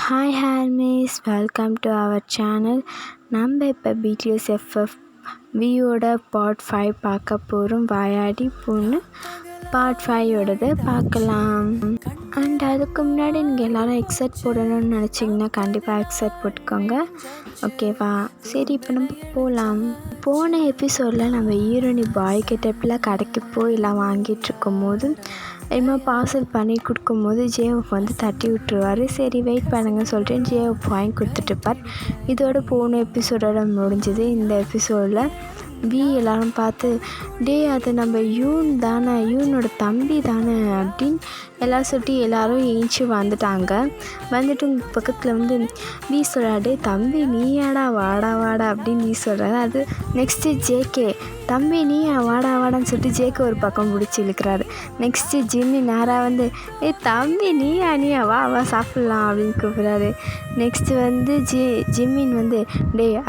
Hi ஹார்மிஸ், welcome to our channel. நம்ம இப்போ பிடிஎஸ்எஃப்எஃப் வியோட பார்ட் 5 பார்க்க போகிறோம். வாயாடி பொண்ணு பார்ட் 5ஓடது பார்க்கலாம். அண்ட் அதுக்கு முன்னாடி நீங்கள் எல்லோரும் எக்ஸட் போடணும்னு நினச்சிங்கன்னா கண்டிப்பாக எக்ஸட் போட்டுக்கோங்க, ஓகேவா? சரி, இப்போ நம்ம போகலாம். போன எபிசோடில் நம்ம ஹீரோனி பாய் கிட்டப்பில் கடைக்கு போய் எல்லாம் வாங்கிட்டு இருக்கும் போது என்னமோ பார்சல் பண்ணி கொடுக்கும்போது ஜேஎஃப் வந்து தட்டி விட்டுருவார். சரி வெயிட் பண்ணுங்கன்னு சொல்லிட்டு ஜேஎஃப் வாங்கி கொடுத்துட்ருப்பார். இதோட போன எபிசோடோட முடிஞ்சது. இந்த எபிசோடில் எல்லோரும் பார்த்து அது நம்ம யூன் தானே, யூனோட தம்பி தானே அப்படின்னு எல்லோரும் சொல்லி எல்லோரும் ஏஞ்சி வந்துட்டாங்க. வந்துட்டு உங்கள் பக்கத்தில் வந்து சொல்கிறாடே தம்பி நீயாடா வாடா வாடா அப்படின்னு சொல்கிறாரு. அது நெக்ஸ்ட்டு ஜேகே தம்பி நீயா வாடா வாடான்னு சொல்லிட்டு ஜேகே ஒரு பக்கம் பிடிச்சி இழுக்கிறாரு. நெக்ஸ்ட்டு ஜிம்மி நேராக வந்து தம்பி நீயா வா வா சாப்பிட்லாம் அப்படின்னு கூப்பிட்றாரு. நெக்ஸ்ட்டு வந்து ஜிம்மின் வந்து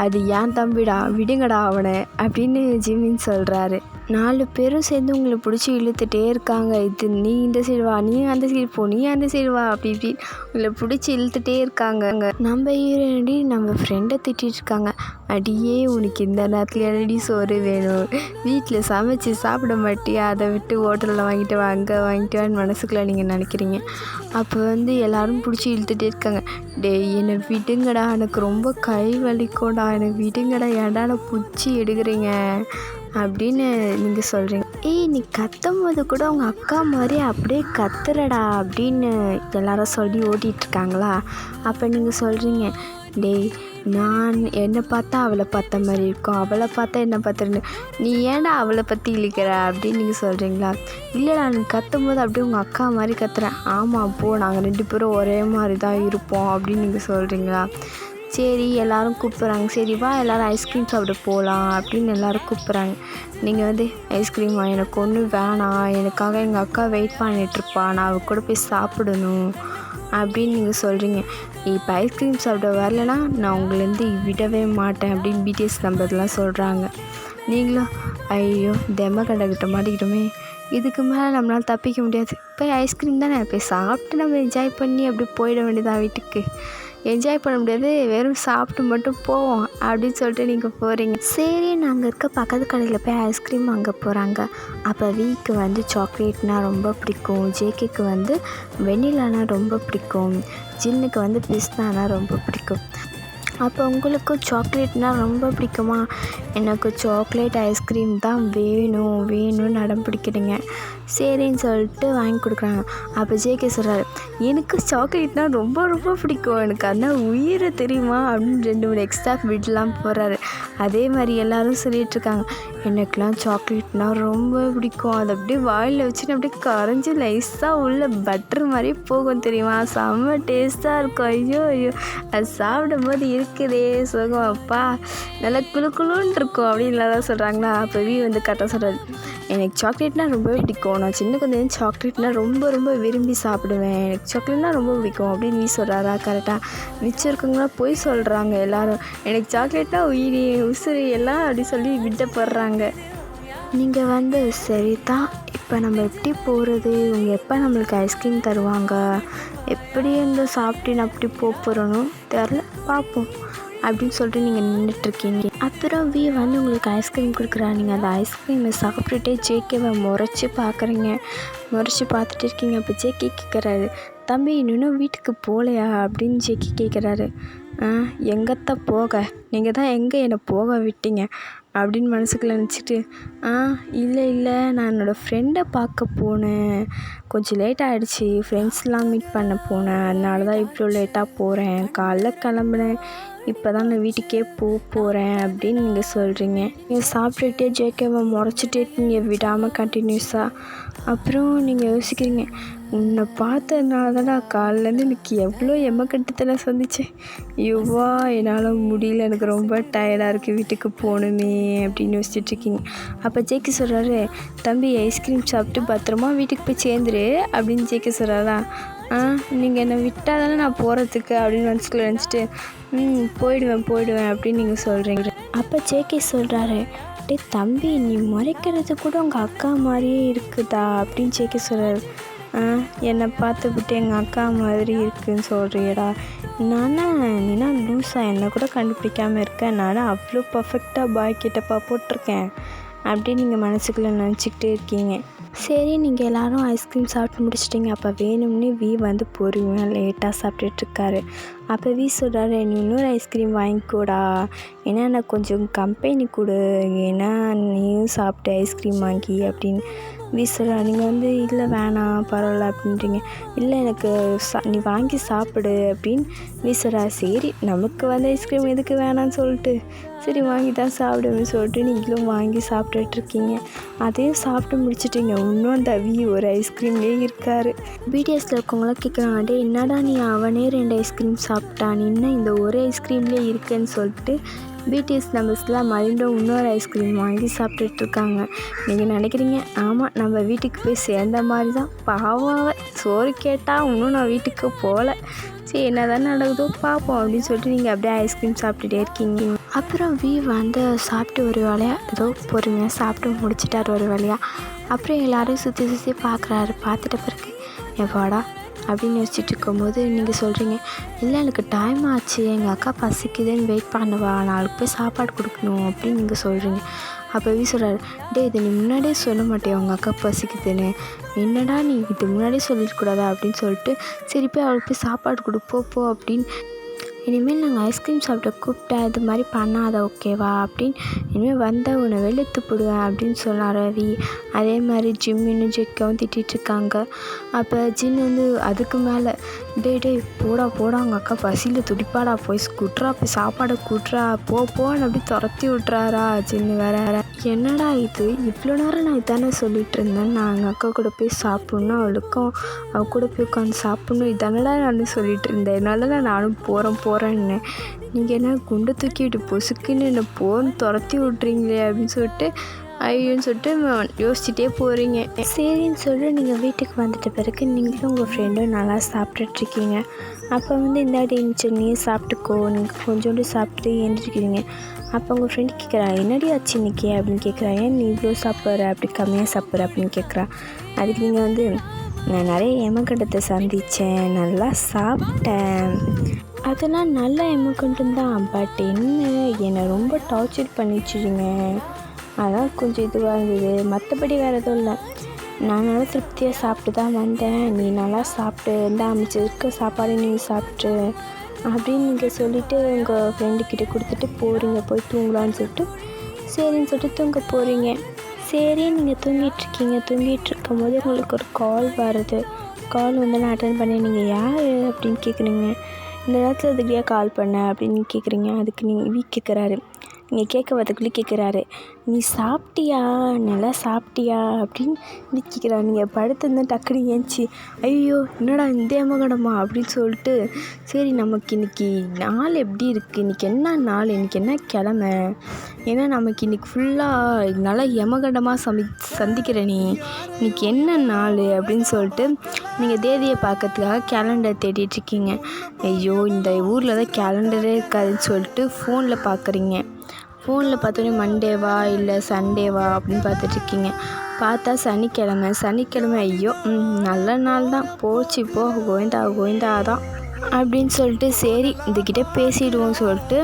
அது ஏன் தம்பிடா விடுங்கடா அவனை அப்படின்னு ஜிம்மின் சொல்கிறாரு. 4 பேரும் சேர்ந்து உங்களை பிடிச்சி இழுத்துட்டே இருக்காங்க. இது நீ இந்த சைடு வா, நீ அந்த சைடு போ, நீ அந்த சைடு வா அப்படி இப்படி உங்களை பிடிச்சி இழுத்துட்டே இருக்காங்க. நம்ம ஹீரோனி நம்ம ஃப்ரெண்டை திட்டிகிட்டு இருக்காங்க. அடியே உனக்கு இந்த நேரத்தில் என்னடி சோறு வேணும், வீட்டில் சமைச்சு சாப்பிட மாட்டியா, அதை விட்டு ஹோட்டலில் வாங்கிட்டு வா, அங்கே வாங்கிட்டு வான்னு மனசுக்குள்ளே நீங்கள் நினைக்கிறீங்க. அப்போ வந்து எல்லோரும் பிடிச்சி இழுத்துட்டே இருக்காங்க. என்னை விடுங்கடா, எனக்கு ரொம்ப கை வலிக்கோடா, எனக்கு விடுங்கடா, ஏன்டா நான் பிடிச்சி எடுக்கிறீங்க அப்படின்னு நீங்கள் சொல்கிறீங்க. நீ கத்தும் போது கூட உங்கள் அக்கா மாதிரி அப்படியே கத்துறடா அப்படின்னு எல்லாரும் சொல்லி ஓட்டிகிட்ருக்காங்களா? அப்போ நீங்கள் சொல்கிறீங்க நான் என்னை பார்த்தா அவளை பார்த்த மாதிரி இருக்கும், அவளை பார்த்தா என்னை பார்த்துருந்து நீ ஏன்டா அவளை பற்றி இழுக்கிற அப்படின்னு நீங்கள் சொல்கிறீங்களா? இல்லைடா நான் கத்தும் போது அப்படியே உங்கள் அக்கா மாதிரி கத்துறேன். ஆமாம் போ, நாங்கள் 2 பேரும் ஒரே மாதிரி தான் இருப்போம் அப்படின்னு நீங்கள் சொல்கிறீங்களா? சரி எல்லோரும் கூப்பிட்றாங்க. சரி வா எல்லோரும் ஐஸ்கிரீம் சாப்பிட போகலாம் அப்படின்னு எல்லோரும் கூப்பிட்றாங்க. நீங்கள் வந்து ஐஸ்கிரீமா எனக்கு ஒன்றும் வேணாம், எனக்காக எங்கள் அக்கா வெயிட் பண்ணிகிட்ருப்பா, நான் அவ கூட போய் சாப்பிடணும் அப்படின்னு நீங்கள் சொல்கிறீங்க. இப்போ ஐஸ்கிரீம் சாப்பிட வரலன்னா நான் உங்களேருந்து விடவே மாட்டேன் அப்படின்னு பிடிஎஸ் நம்பர்லாம் சொல்கிறாங்க. நீங்களும் ஐயோ தெம்ம கண்டக்கிட்ட மாட்டிக்கிட்டோமே, இதுக்கு மேலே நம்மளால் தப்பிக்க முடியாது, போய் ஐஸ்கிரீம் தானே போய் சாப்பிட்டு நம்ம என்ஜாய் பண்ணி அப்படி போயிட வேண்டியதான் வீட்டுக்கு. என்ஜாய் பண்ண முடியாது, வெறும் சாப்பிட்டு மட்டும் போவோம் அப்படின்னு சொல்லிட்டு நீங்கள் போகிறீங்க. சரி நாங்கள் இருக்க பக்கத்து கடையில் போய் ஐஸ்கிரீம் வாங்க போகிறாங்க. அப்போ வீக்கு வந்து சாக்லேட்னால் ரொம்ப பிடிக்கும், ஜேகேக்கு வந்து வெண்ணிலானா ரொம்ப பிடிக்கும், ஜின்னுக்கு வந்து பிஸ்தானா ரொம்ப பிடிக்கும். அப்போ உங்களுக்கும் சாக்லேட்னால் ரொம்ப பிடிக்குமா? எனக்கு சாக்லேட் ஐஸ்கிரீம் தான் வேணும்னு அடம் பிடிக்கிறீங்க. சரின்னு சொல்லிட்டு வாங்கி கொடுக்குறாங்க. அப்போ ஜேகே சொல்கிறாரு எனக்கு சாக்லேட்னால் ரொம்ப ரொம்ப பிடிக்கும், எனக்கு அதனால் உயிரை தெரியுமா அப்படின்னு 2-3 எக்ஸ்ட்ரா விடலாம் போகிறாரு. அதே மாதிரி எல்லோரும் சொல்லிகிட்ருக்காங்க எனக்கெலாம் சாக்லேட்னால் ரொம்ப பிடிக்கும், அதை அப்படியே வாயில் வச்சுட்டு அப்படியே கரைஞ்சி லைஸாக உள்ள பட்டர் மாதிரி போகும் தெரியுமா, செம்ம டேஸ்ட்டாக இருக்கும். ஐயோ அது சாப்பிடும் போது இருக்குதே சுகம், அப்பா நல்லா குளுன்னு இருக்கும் அப்படின்னு தான் சொல்கிறாங்களா? அப்போ வந்து கரெக்டாக சொல்கிறாரு எனக்கு சாக்லேட்னால் ரொம்ப பிடிக்கும், நான் சின்ன கொஞ்சம் சாக்லேட்னால் ரொம்ப ரொம்ப விரும்பி சாப்பிடுவேன், எனக்கு சாக்லேட்னால் ரொம்ப பிடிக்கும் அப்படின்னு சொல்கிறாரா? கரெக்டாக மிச்சம் இருக்கவங்களாம் போய் சொல்கிறாங்க எல்லோரும் எனக்கு சாக்லேட்னால் உயிரி உசுறு எல்லாம் அப்படி சொல்லி விடப்படுறாங்க. நீங்கள் வந்து சரி தான், இப்போ நம்ம எப்படி போகிறது, இவங்க எப்போ நம்மளுக்கு ஐஸ்கிரீம் தருவாங்க, எப்படி இந்த சாப்பிட்டு அப்படி போகிறோன்னு தெரில, பார்ப்போம் அப்படின்னு சொல்லிட்டு நீங்கள் நின்றுட்டுருக்கீங்க. அப்புறம் வந்து உங்களுக்கு ஐஸ்கிரீம் கொடுக்குறா. நீங்கள் அந்த ஐஸ்கிரீமை சாப்பிட்டுட்டே ஜேகேவை முறைச்சி பார்த்துட்டு இருக்கீங்க. அப்போ ஜேகே கேட்குறாரு தம்பி இன்னும் வீட்டுக்கு போகலையா அப்படின்னு ஜேகே கேட்குறாரு. எங்கத்தான் போக, நீங்கள் தான் எங்கே என்னை போக விட்டீங்க அப்படின்னு மனசுக்குள்ளே நினச்சிட்டு இல்லை நான் என்னோடய ஃப்ரெண்டை பார்க்க போனேன், கொஞ்சம் லேட் ஆகிடுச்சி, ஃப்ரெண்ட்ஸ்லாம் மீட் பண்ண போனேன், அதனால தான் இவ்வளோ லேட்டாக போகிறேன், காலைல கிளம்புனேன், இப்போ தான் நான் வீட்டுக்கே போகிறேன் அப்படின்னு நீங்கள் சொல்கிறீங்க. நீங்கள் சாப்பிட்டுட்டே ஜேகேவை முறைச்சிட்டே இருக்கீங்க விடாமல் கண்டினியூஸாக. அப்புறம் நீங்கள் யோசிக்கிறீங்க உன்னை பார்த்ததுனால தான் நான் காலையிலேருந்து எனக்கு எவ்வளோ எம்மக்கட்டத்தில் சந்தித்தேன், யுவா என்னால் முடியல, எனக்கு ரொம்ப டயர்டாக இருக்குது, வீட்டுக்கு போகணுமே அப்படின்னு யோசிச்சுட்ருக்கீங்க. அப்போ ஜேகே சொல்கிறாரு தம்பி ஐஸ்கிரீம் சாப்பிட்டு பத்திரமா வீட்டுக்கு போய் சேர்ந்துரு அப்படின்னு ஜேகே சொல்கிறாரா? நீங்கள் என்னை விட்டால் தானே நான் போகிறதுக்கு அப்படின்னு மனசுக்குள்ள நினச்சிட்டு போயிடுவேன் அப்படின்னு நீங்கள் சொல்கிறீங்க. அப்போ ஜேகே சொல்கிறாரு தம்பி நீ முறைக்கிறது கூட உங்கள் அக்கா மாதிரியே இருக்குதா அப்படின்னு ஜேகே சொல்கிறாரு. என்னை பார்த்துக்கிட்டு எங்கள் அக்கா மாதிரி இருக்குன்னு சொல்கிறியடா. நீனா லூஸா என்னை கூட கண்டுபிடிக்காமல் இருக்கேன். நான் அவ்வளோ பர்ஃபெக்டாக பாய் கிட்டப்பா போட்டிருக்கேன் அப்படின்னு நீங்கள் மனசுக்குள்ளே நினச்சிக்கிட்டே இருக்கீங்க. சரி, நீங்கள் எல்லோரும் ஐஸ்கிரீம் சாப்பிட்டு முடிச்சிட்டிங்க. அப்போ வேணும்னே வந்து பொறுமையாக லேட்டாக சாப்பிட்டுட்ருக்காரு. அப்போ சொல்கிறாரு, நீ இன்னொரு ஐஸ்கிரீம் வாங்கிக்கூடா, ஏன்னா எனக்கு கொஞ்சம் கம்பெனி கொடு, ஏன்னா நீயும் சாப்பிட்டு ஐஸ்கிரீம் வாங்கி அப்படின்னு சொல்கிறார். நீங்கள் இல்லை வேணாம் பரவாயில்ல அப்படின்றீங்க. இல்லை எனக்கு நீ வாங்கி சாப்பிடு அப்படின்னு சொல்கிறார். சரி, நமக்கு ஐஸ்கிரீம் எதுக்கு வேணான்னு சொல்லிட்டு சரி வாங்கி தான் சாப்பிடுவேன்னு சொல்லிட்டு நீங்களும் வாங்கி சாப்பிட்டுட்ருக்கீங்க. அதையும் சாப்பிட்டு முடிச்சிட்டிங்க. இன்னும் அந்த ஒரு ஐஸ்கிரீம்லேயே இருக்கார். பிடிஎஸில் இருக்கவங்களாம் கேட்குறாங்க, டே என்னடா நீ அவனே 2 ஐஸ்கிரீம் சாப்பிட்டான், நீ இன்னும் இந்த ஒரு ஐஸ்கிரீம்லேயே இருக்குன்னு சொல்லிட்டு பிடிஎஸ் நம்பர்ஸ்லாம் மறுபடியும் இன்னொரு ஐஸ்கிரீம் வாங்கி சாப்பிட்டுட்ருக்காங்க. நீங்கள் நினைக்கிறீங்க, ஆமாம் நம்ம வீட்டுக்கு போய் சேர்ந்த மாதிரி தான், பாவாவை சோறு கேட்டால் இன்னும் நான் வீட்டுக்கு போகல, சரி என்ன தான் நடக்குதோ பார்ப்போம் அப்படின்னு சொல்லிட்டு நீங்கள் அப்படியே ஐஸ்கிரீம் சாப்பிட்டுட்டே இருக்கீங்க. அப்புறம் சாப்பிட்டு ஒரு வேலையாக ஏதோ பொறுமையாக சாப்பிட்டு முடிச்சிட்டார் ஒரு வேலையாக. அப்புறம் எல்லோரும் சுற்றி பார்க்குறாரு. பார்த்துட்ட பிறகு எவ்வாடா அப்படின்னு யோசிச்சுட்டு இருக்கும்போது நீங்கள் சொல்கிறீங்க, இல்லை எனக்கு டைம் ஆச்சு, எங்கள் அக்கா பசிக்குதுன்னு வெயிட் பண்ணுவா, நாளைக்கு போய் சாப்பாடு கொடுக்கணும் அப்படின்னு நீங்கள் சொல்கிறீங்க. அப்போ சொல்கிறாரு, டே இது நீ முன்னாடியே சொல்ல மாட்டேன் உங்கள் அக்கா பசிக்குதுன்னு, என்னடா நீ இது முன்னாடியே சொல்லிடக்கூடாதா அப்படின்னு சொல்லிட்டு சரி போய் அவளுக்கு போய் சாப்பாடு கொடுப்போ அப்படின்னு, இனிமேல் நாங்கள் ஐஸ்கிரீம் சாப்பிட்ட கூப்பிட்டேன் இது மாதிரி பண்ணாத ஓகேவா அப்படின்னு, இனிமேல் வந்தால் உன்னை வெளுத்து போடுவேன் அப்படின்னு சொன்னார் ரவி. அதே மாதிரி ஜிம்மின்னு ஜெக்கவும் திட்டிகிட்ருக்காங்க. அப்போ ஜின் அதுக்கு மேலே டே போடா அவங்க அக்கா பசியில் துடிப்பாடா, போய் குட்ரா, போய் சாப்பாடை கூட்டுறா போன்னு அப்படி துரத்தி விட்றாரா ஜின்னு வேற. என்னடா இது இவ்வளோ நேரம் நான் இதானே சொல்லிகிட்டு இருந்தேன், நான் எங்கள் அக்கா கூட போய் சாப்பிட்ணும், அவளுக்கும் அவ கூட போய் உட்காந்து சாப்பிட்ணும் இதானடா நான் சொல்லிகிட்டு இருந்தேன், என்னால் நானும் போகிறேன்னு நீங்கள் என்ன குண்டை தூக்கிட்டு பொசுக்குன்னு என்ன போன்னு துரத்தி விட்றீங்களே அப்படின்னு சொல்லிட்டு ஐயோன்னு சொல்லிட்டு யோசிச்சுட்டே போகிறீங்க. சரின்னு சொல்லிட்டு நீங்கள் வீட்டுக்கு வந்துட்ட பிறகு நீங்களும் உங்கள் ஃப்ரெண்டும் நல்லா சாப்பிட்டுட்ருக்கீங்க. அப்போ இந்தாடி நீயும் சாப்பிட்டுக்கோ, நீங்கள் கொஞ்சோண்டு சாப்பிட்டு எழுந்திருக்கிறீங்க. அப்போ உங்கள் ஃப்ரெண்டு கேட்குறா, என்னடி ஆச்சு இன்னைக்கு அப்படின்னு கேட்குறா. ஏன் நீ இவ்வளோ சாப்பிட்ற, அப்படி கம்மியாக சாப்பிட்ற அப்படின்னு கேட்குறா. அதுக்கு நீங்கள் நான் நிறைய எமக்கண்டத்தை சந்தித்தேன், நல்லா சாப்பிட்டேன், அதெல்லாம் நல்ல எமக்கண்டம் தான், பட் என்னை ரொம்ப டார்ச்சர் பண்ணிச்சுடுங்க, அதான் கொஞ்சம் இதுவாக இருந்தது, மற்றபடி வேறு எதுவும் இல்லை, நான் நல்லா திருப்தியாக சாப்பிட்டு தான் வந்தேன், நீ நல்லா சாப்பிட்டு இந்த அமைச்சிருக்க சாப்பாடு நீ சாப்பிட்டு அப்படின்னு நீங்கள் சொல்லிவிட்டு உங்கள் ஃப்ரெண்டுக்கிட்ட கொடுத்துட்டு போகிறீங்க, போய் தூங்கலான்னு சொல்லிட்டு சரின்னு சொல்லிட்டு தூங்க போகிறீங்க. சரி நீங்கள் தூங்கிட்டு இருக்கும்போது உங்களுக்கு ஒரு கால் வருது. கால் நான் அட்டன் பண்ணி, நீங்கள் யார் அப்படின்னு கேட்குறீங்க. இந்த நேரத்தில் அதுக்கு கால் பண்ண அப்படின்னு கேட்குறீங்க. அதுக்கு நீங்கள் கேட்குறாரு. நீங்கள் கேட்குறதுக்குள்ளே கேட்குறாரு, நீ சாப்பிட்டியா, நல்லா சாப்பிட்டியா அப்படின்னு கேட்குறாரு. நீங்கள் படுத்துருந்தா டக்குனு ஏஞ்சி ஐயோ என்னடா இந்த எமகடமா அப்படின்னு சொல்லிட்டு சரி நமக்கு இன்றைக்கி நாள் எப்படி இருக்குது, இன்றைக்கி என்ன நாள், இன்றைக்கி என்ன கிழமை, ஏன்னா நமக்கு இன்றைக்கி ஃபுல்லாக நல்லா எமகண்டமாக சந்திக்கிற நீ இன்றைக்கி என்ன நாள் அப்படின்னு சொல்லிட்டு நீங்கள் தேதியை பார்க்கறதுக்காக கேலண்டர் தேடிட்டுருக்கீங்க. ஐயோ இந்த ஊரில் தான் கேலண்டரே இருக்காதுன்னு சொல்லிட்டு ஃபோனில் பார்க்குறீங்க. ஃபோனில் பார்த்தோன்னே மண்டேவா இல்லை சண்டேவா அப்படின்னு பார்த்துட்ருக்கீங்க. பார்த்தா சனிக்கிழமை ஐயோ நல்ல நாள் தான், போச்சு போ கோவிந்தா தான் அப்படின்னு சொல்லிட்டு சரி இதுக்கிட்ட பேசிடுவோம் சொல்லிட்டு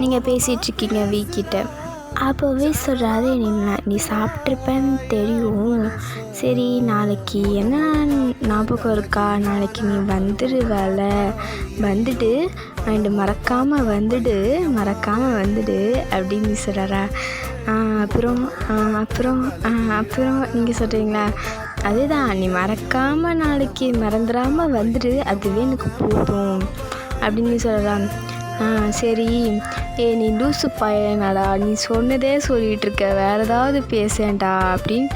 நீங்கள் பேசிகிட்ருக்கீங்க வீக்கிட்ட. அப்போவே சொல்கிறாரு, நீ சாப்பிட்ருப்பேன்னு தெரியும், சரி நாளைக்கு என்ன ஞாபகம் இருக்கா, நாளைக்கு நீ வந்துடுவேல, வந்துட்டு அண்டு மறக்காமல் வந்துடு அப்படின்னு சொல்கிறாரா. அப்புறம் நீங்கள் சொல்கிறீங்களா, அதுதான் நீ மறக்காமல் நாளைக்கு மறந்துடாமல் வந்துடு, அதுவே எனக்கு போதும் அப்படின்னு சொல்கிறா. சரி நீ லூசு பையனாடா, நீ சொன்னதே சொல்லிகிட்ருக்க, வேறு ஏதாவது பேசேன்டா அப்படின்னு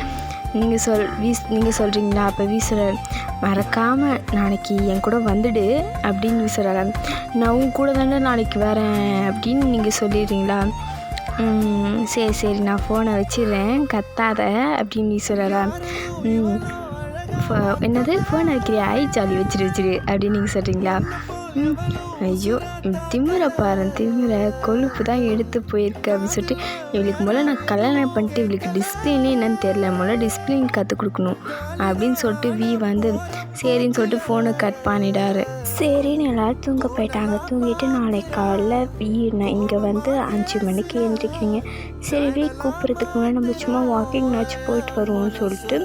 நீங்கள் சொல்கிறீங்களா. அப்போ சொல்கிறார், மறக்காமல் நாளைக்கு என் கூட வந்துடு அப்படின்னு சொல்கிறார். நான் உன் கூட தானே நாளைக்கு வரேன் அப்படின்னு நீங்கள் சொல்லிடுறீங்களா. சரி நான் ஃபோனை வச்சிடுறேன் கத்தாத அப்படின்னு சொல்கிறாரா. என்னது ஃபோனை வைக்கிறியா, ஐ ஜாலி வச்சிரு அப்படின்னு நீங்கள் சொல்கிறீங்களா. ஐயோ திமிரை பாரு திமிரை கொழுப்பு தான் எடுத்து போயிருக்கு அப்படின்னு சொல்லிட்டு இவளுக்கு முதல்ல நான் கல்யாணம் பண்ணிட்டு இவளுக்கு டிஸ்பிளினே என்னன்னு தெரில, முதல்ல டிஸ்பிளின் கற்றுக் கொடுக்கணும் அப்படின்னு சொல்லிட்டு வி வந்து சரின்னு சொல்லிட்டு ஃபோனை கட் பண்ணிடாரு. சரின்னு எல்லோரும் தூங்க போயிட்டாங்க. தூங்கிட்டு நாளைக்கு காலைல வி இங்கே வந்து 5 மணிக்கு எழுந்திரிக்கிறீங்க. சரி வி கூப்பிட்றதுக்கு முன்னாடி நம்ம சும்மா வாக்கிங்னாச்சும் போயிட்டு வருவோம்னு சொல்லிட்டு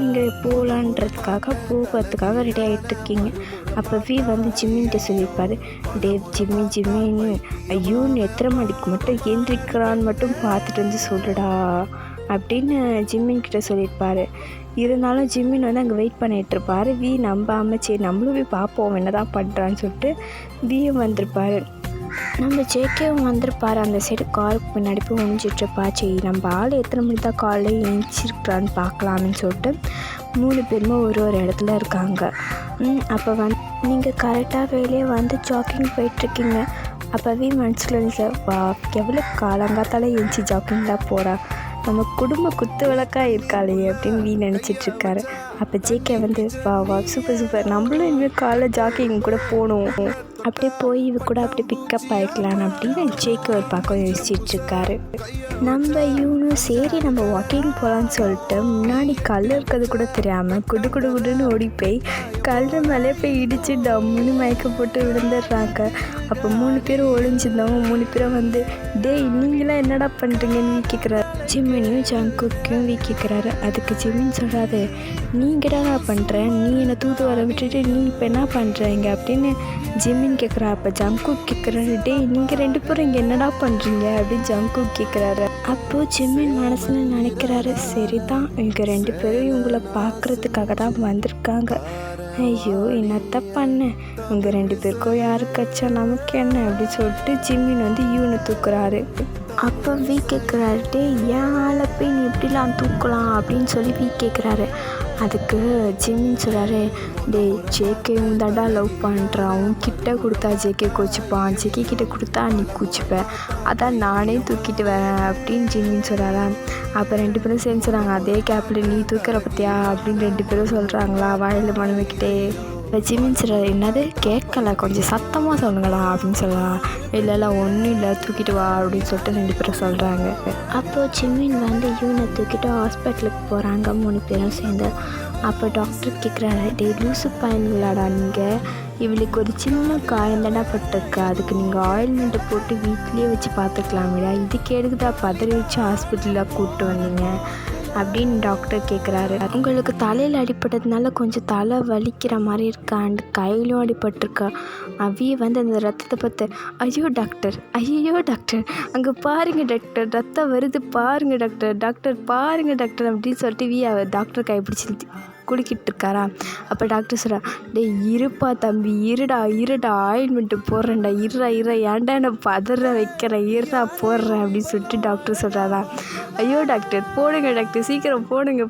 நீங்கள் போகிறதுக்காக ரெடி ஆகிட்டுருக்கீங்க. அப்போ வி வந்து ஜிம்மின்கிட்ட சொல்லியிருப்பார், ஜிம்மின்னு ஐயோன்னு எத்தனை மணிக்கு மட்டும் ஏந்திரிக்கிறான்னு மட்டும் பார்த்துட்டு வந்து சொல்லுடா அப்படின்னு ஜிம்மின்கிட்ட சொல்லியிருப்பார். இருந்தாலும் ஜிம்மின் வந்து அங்கே வெயிட் பண்ணிகிட்ருப்பார். வி நம்பாமல் சரி நம்மளும் போய் பார்ப்போம் என்ன தான் பண்ணுறான்னு சொல்லிட்டு வியும் வந்திருப்பார். நம்ம ஜேகேவும் வந்திருப்பார். அந்த சைடு காருக்கு பின்னாடி போய் ஒழிஞ்சிட்ருப்பா. சரி நம்ம ஆள் எத்தனை மணி தான் காலையில் எழுந்திரிச்சிருக்கிறான்னு பார்க்கலாம்னு சொல்லிட்டு 3 பேருமே ஒரு இடத்துல இருக்காங்க. அப்போ நீங்கள் கரெக்டாக வெளியே வந்து ஜாக்கிங் போயிட்டுருக்கீங்க. அப்போ வி மனசில் வா எவ்வளோ காலங்காத்தால எழுந்துச்சி ஜாக்கிங்லாம் போகிறா, நம்ம குடும்ப குத்து விளக்காக இருக்காளே அப்படின்னு வி நினச்சிட்ருக்காரு. அப்போ ஜேகே வந்து வா சூப்பர் நம்மளும் இனிமேல் காலைல ஜாக்கிங் கூட போகணும், அப்படியே போய் இவ கூட அப்படியே பிக்கப் ஆகிக்கலாம் அப்படின்னு ஜேகே ஒரு பக்கம் யோசிச்சிட்ருக்காரு. நம்ம இவனும் சரி நம்ம வாக்கிங் போகலான்னு சொல்லிட்டு முன்னாடி கல் இருக்கிறது கூட தெரியாமல் குடுன்னு ஓடி போய் கல் மேலே போய் இடித்து டம்முன்னு மயக்க போட்டு விழுந்துடுறாங்க. அப்போ 3 பேரும் ஒளிஞ்சிருந்தவங்க 3 பேரும் வந்து நீங்களாம் என்னடா பண்ணுறீங்கன்னு கேட்குறாரு. ஜிம்மினையும் ஜங்குக்கையும் கேட்குறாரு. அதுக்கு ஜிம்மின்னு சொல்கிறாரு, நீங்கடா நான் பண்ணுறேன், நீ என்னை தூது வர விட்டுட்டு நீ இப்போ என்ன பண்ணுறீங்க அப்படின்னு ஜிம்மின் கேட்குறா. அப்போ ஜங்கு கேட்குறாரு, நீங்கள் 2 பேரும் இங்கே என்னடா பண்ணுறீங்க அப்படின்னு ஜங்கு கேட்குறாரு. அப்போது ஜிம்மின் மனசில் நினைக்கிறாரு, சரி தான் இவங்க 2 பேரும் இவங்கள பார்க்குறதுக்காக தான் வந்திருக்காங்க. ஐயோ என்னத்த பண்ணேன், இவங்க 2 பேருக்கும் யாருக்காச்சா நமக்கு என்ன அப்படின்னு சொல்லிட்டு ஜிம்மின் வந்து யூனை தூக்குறாரு. அப்போ வி கேட்குறாரு, ஏன் ஆளை போய் நீ எப்படிலாம் தூக்கலாம் அப்படின்னு சொல்லி வி கேட்குறாரு. அதுக்கு ஜிம்மின்னு சொல்கிறாரு, ஜேகே தாண்டா லவ் பண்ணுறான், உன் கிட்ட கொடுத்தா ஜேகே கோச்சிப்பான், ஜேகே கிட்ட கொடுத்தா நீ கூச்சிப்பேன், அதான் நானே தூக்கிட்டு வரேன் அப்படின்னு ஜிம்மின்னு சொல்கிறாரா. அப்போ 2 பேரும் சேர்ந்து சொல்கிறாங்க, அதே கேப்பில் நீ தூக்குற பற்றியா அப்படின்னு 2 பேரும் சொல்கிறாங்களா வாயில் மண் வைக்கிட்டே. இப்போ ஜிம்மின் சொல்கிறார், என்னது கேட்கல கொஞ்சம் சத்தமாக சொல்லுங்களா அப்படின்னு சொல்லலாம். இல்லை ஒன்றும் இல்லை தூக்கிட்டு வா அப்படின்னு சொல்லிட்டு 2 பேரும் சொல்கிறாங்க. அப்போது ஜிம்மின் வந்து யூனை தூக்கிட்டு ஹாஸ்பிட்டலுக்கு போகிறாங்க 3 பேரும் சேர்ந்து. அப்போ டாக்டர் கேட்குறாரு, லூசு பயன்களாடா நீங்கள், இவளுக்கு ஒரு சின்ன காயம் தானே பட்டிருக்கு, அதுக்கு நீங்கள் ஆயில்மெண்ட்டை போட்டு வீட்லேயே வச்சு பார்த்துக்கலாமேடா, இதுக்கு எதுக்குதா பதறி வச்சு ஹாஸ்பிட்டலில் கூப்பிட்டு வந்தீங்க அப்படின்னு டாக்டர் கேட்குறாரு. உங்களுக்கு தலையில் அடிப்பட்டதுனால கொஞ்சம் தலை வலிக்கிற மாதிரி இருக்கா, அண்ட் கையிலும் அடிபட்டிருக்கா. அவிய வந்து அந்த ரத்தத்தை பார்த்து ஐயோ டாக்டர் அங்கே பாருங்கள் டாக்டர் ரத்தம் வருது பாருங்கள் டாக்டர் பாருங்கள் டாக்டர் அப்படின்னு சொல்லிட்டு டாக்டர் கைப்பிடிச்சி குளிக்கிட்டு இருக்காரா. அப்போ டாக்டர் சொல்கிறா, இருப்பா தம்பி இருடா ஆயில்மெண்ட்டு போடுறேன்டா இருடா ஏன்டா என்ன பதற வைக்கிறேன் இருடா போடுறேன் அப்படின்னு சொல்லிட்டு டாக்டர் சொல்கிறாரா. ஐயோ டாக்டர் போடுங்க டாக்டர் சீக்கிரம் போடுங்க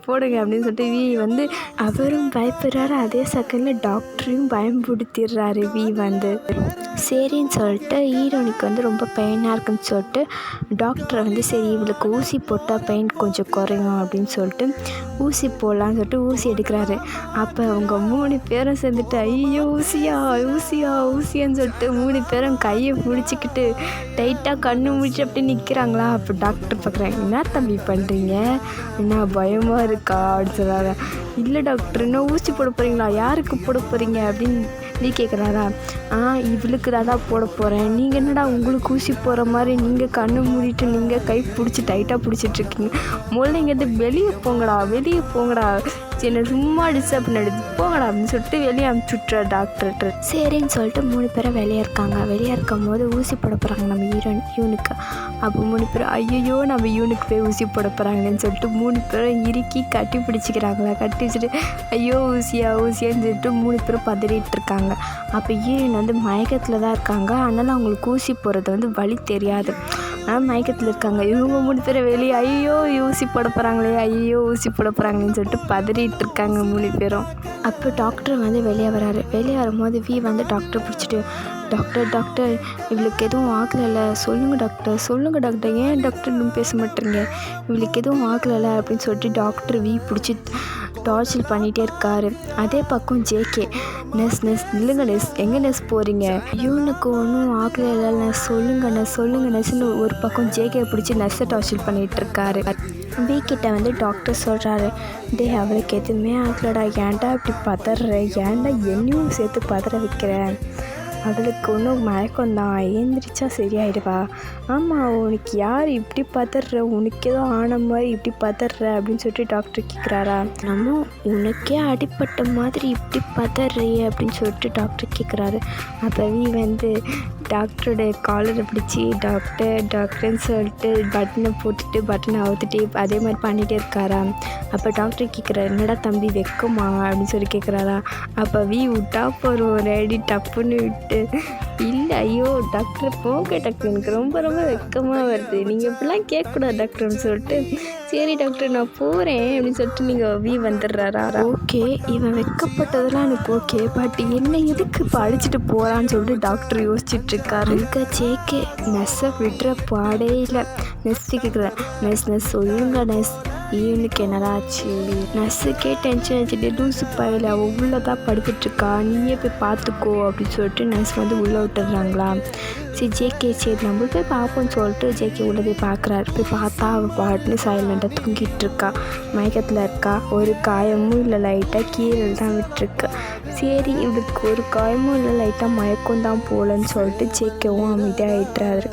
அப்படின்னு சொல்லிட்டு வி வந்து அவரும் பயப்படுறாரு. அதே செகண்டில் டாக்டரையும் பயன்படுத்திடுறாரு. வி வந்து சரின்னு சொல்லிட்டு ஹீரோனிக்கு வந்து ரொம்ப பெயினாக இருக்குன்னு சொல்லிட்டு டாக்டரை வந்து சரி இவளுக்கு ஊசி போட்டால் பெயின் கொஞ்சம் குறையும் அப்படின்னு சொல்லிட்டு ஊசி போடலான்னு சொல்லிட்டு ஊசி எடுக்கிறாரு. அப்போ அவங்க 3 பேரும் சேர்ந்துட்டு ஐயோ ஊசியான்னு சொல்லிட்டு 3 பேரும் கையை பிடிச்சிக்கிட்டு டைட்டாக கண்ணு முடிச்சு அப்படி நிற்கிறாங்களா. அப்போ டாக்டர் பார்க்குறாங்க, என்ன தம்பி பண்ணுறீங்க, என்ன பயமாக இருக்கா அப்படின்னு சொல்கிறாங்க. இல்லை டாக்டர் என்ன ஊசி போட போகிறீங்களா, யாருக்கு போட போகிறீங்க அப்படின்னு நீ கேட்குறாரா. இவளுக்கு தான் போட போகிறேன், நீங்கள் என்னடா உங்களுக்கு ஊசி போகிற மாதிரி நீங்கள் கண்ணு மூடிட்டு நீங்கள் கை பிடிச்சி டைட்டாக பிடிச்சிட்ருக்கீங்க, முதல்ல இங்கேருந்து வெளியே போங்கடா என்னை சும்மா டிஸ்டர்ப் பண்ணிடுது போங்கடா அப்படின்னு சொல்லிட்டு வெளியே அனுப்பிச்சுட்றா டாக்டர். சரின்னு சொல்லிட்டு 3 பேரும் வெளியே இருக்கும் போது ஊசி போட போகிறாங்க நம்ம யூனுக்கு. அப்போ 3 பேரும் ஐயோ நம்ம யூனுக்கு போய் ஊசி போட போகிறாங்கன்னு சொல்லிட்டு 3 பேரும் இறுக்கி கட்டி பிடிச்சிக்கிறாங்களா. கட்டி வச்சுட்டு ஐயோ ஊசியான்னு சொல்லிட்டு 3 பேரும் பதறிட்டு இருக்காங்க. அப்போ ஹீரோயின் வந்து மயக்கத்தில் தான் இருக்காங்க, அதனால் அவங்களுக்கு ஊசி போடுறது வந்து வலி தெரியாது, ஆனால் மயக்கத்தில் இருக்காங்க. இவங்க 3 பேரும் வெளியே ஐயோ ஊசி போட போகிறாங்களேன்னு சொல்லிட்டு பதறிட்டு இருக்காங்க 3 பேரும். அப்போ டாக்டர் வந்து வெளியே வரும்போது வி வந்து டாக்டர் பிடிச்சிட்டு டாக்டர் இவளுக்கு எதுவும் ஆகலைல்ல சொல்லுங்கள் டாக்டர் ஏன் டாக்டர் இன்னும் பேச மாட்டேறீங்க, இவளுக்கு எதுவும் ஆகலைல்ல அப்படின்னு சொல்லிட்டு டாக்டர் வி பிடிச்சி டார்ச்சர் பண்ணிகிட்டே இருக்காரு. அதே பக்கம் ஜேகே, நெஸ் இல்லைங்க நெஸ், எங்கே நெஸ் போகிறீங்க, இவனுக்கு ஒன்றும் ஆகலை இல்லை நெஸ், சொல்லுங்க நெஸ்ன்னு ஒரு பக்கம் ஜேகே பிடிச்சி நெஸ்ஸை டார்ச்சர் பண்ணிகிட்டு இருக்காரு. வீக்கிட்ட வந்து டாக்டர் சொல்கிறாரு, டே அவளுக்கு எதுவுமே ஆகலடா, ஏன்டா இப்படி பதற, ஏன்டா என்னையும் சேர்த்து பதற வைக்கிற, அவளுக்கு ஒன்றும் மயக்கம் தான், ஏந்திரிச்சா சரியாயிடுவா. ஆமாம், உனக்கு யார் இப்படி பதற, உனக்கு ஏதோ ஆன மாதிரி இப்படி பதற அப்படின்னு சொல்லிட்டு டாக்டர் கேட்குறாரா. நம்ம உனக்கே அடிப்பட்ட மாதிரி இப்படி பதறிய அப்படின்னு சொல்லிட்டு டாக்டர் கேட்குறாரு. அப்போ வந்து டாக்டரோட காலரை பிடிச்சி டாக்டர்னு சொல்லிட்டு பட்டனை போட்டுட்டு பட்டனை அவுத்துட்டு அதே மாதிரி பண்ணிகிட்டே இருக்காரா. அப்போ டாக்டர் கேட்குறாரு, என்னடா தம்பி வெக்கமா அப்படின்னு சொல்லி கேட்குறாரா. அப்போ விட்டா போகிறோம் ரெடி டப்புன்னு விட்டு, இல்லை ஐயோ டாக்டர் போங்க டாக்டர், எனக்கு ரொம்ப வெக்கமாக வருது, நீங்கள் இப்படிலாம் கேட்கக்கூடாது டாக்டர்னு சொல்லிட்டு, சரி டாக்டர் நான் போகிறேன் அப்படின்னு சொல்லிட்டு நீங்கள் வந்துடுறாரா. ஓகே, இவன் வெக்கப்பட்டதெல்லாம் எனக்கு ஓகே, பட் என்ன எதுக்கு இப்போ அடிச்சுட்டு போகிறான்னு சொல்லிட்டு டாக்டர் யோசிச்சுட்டு இருக்காரு. இருக்க ஜேகே நெஸ்ஸை விடுற பாடே இல்லை. நெஸ்ட்டு கேட்குறேன், நெஸ் சொல்லுங்க நெஸ், இவனுக்கு என்னடா ஆச்சு, நர்ஸுக்கே டென்ஷன் ஆச்சுட்டு, லூசு பையில் அவள் உள்ளே தான் படுத்துட்ருக்கா, நீயே போய் பார்த்துக்கோ அப்படின்னு சொல்லிட்டு நர்ஸ் வந்து உள்ளே விட்டுறாங்களா. சரி ஜேகே சரி நம்ம போய் பார்ப்போம்னு சொல்லிட்டு ஜேகே உள்ளே போய் பார்க்குறாரு. போய் பார்த்தா அவள் பாட்டுன்னு சைலண்டாக தூங்கிட்டு இருக்கா, மயக்கத்தில் இருக்கா, ஒரு காயமும் இல்லை, லைட்டாக கீழே தான் விட்டுருக்கு. சரி இவளுக்கு ஒரு காயமும் இல்லை, லைட்டாக மயக்கம் தான் போகலன்னு சொல்லிட்டு ஜேகேவும் அமைதியாக ஆகிட்டுறாரு.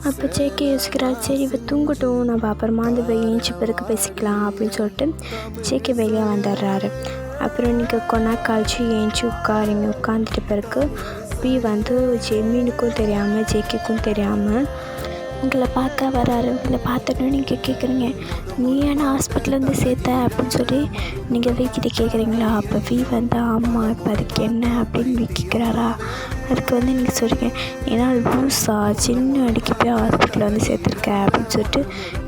அப்போ ஜேகே யோசிக்கிறார், சரி இவ தூங்கட்டும், நம்ம அப்புறமா அந்த ஏஞ்சி பிறகு பேசிக்கலாம் அப்படின்னு சொல்லிட்டு ஜேகே வெளியே வந்துடுறாரு. அப்புறம் நீங்கள் கொண்டா கழிச்சு ஏஞ்சி உட்காந்துட்டு பிறகு வந்து ஜெமீனுக்கும் தெரியாமல் ஜேகேக்கும் தெரியாமல் உங்களை பார்க்க வராரு. உங்களை பார்த்தோன்னே நீங்கள் கேட்குறீங்க, நீ ஏன்னா ஹாஸ்பிட்டலேருந்து சேர்த்த அப்படின்னு சொல்லி நீங்கள் வீக்கிட்ட கேட்குறீங்களா. அப்போ வந்து ஆமாம் இப்போ அதுக்கு என்ன அப்படின்னு கேட்குறாரா. அதுக்கு வந்து நீங்கள் சொல்கிறீங்க, ஏன்னா லூஸா சின்ன அடிக்க போய் ஹாஸ்பிட்டலில் வந்து சேர்த்துருக்க அப்படின்னு சொல்லிட்டு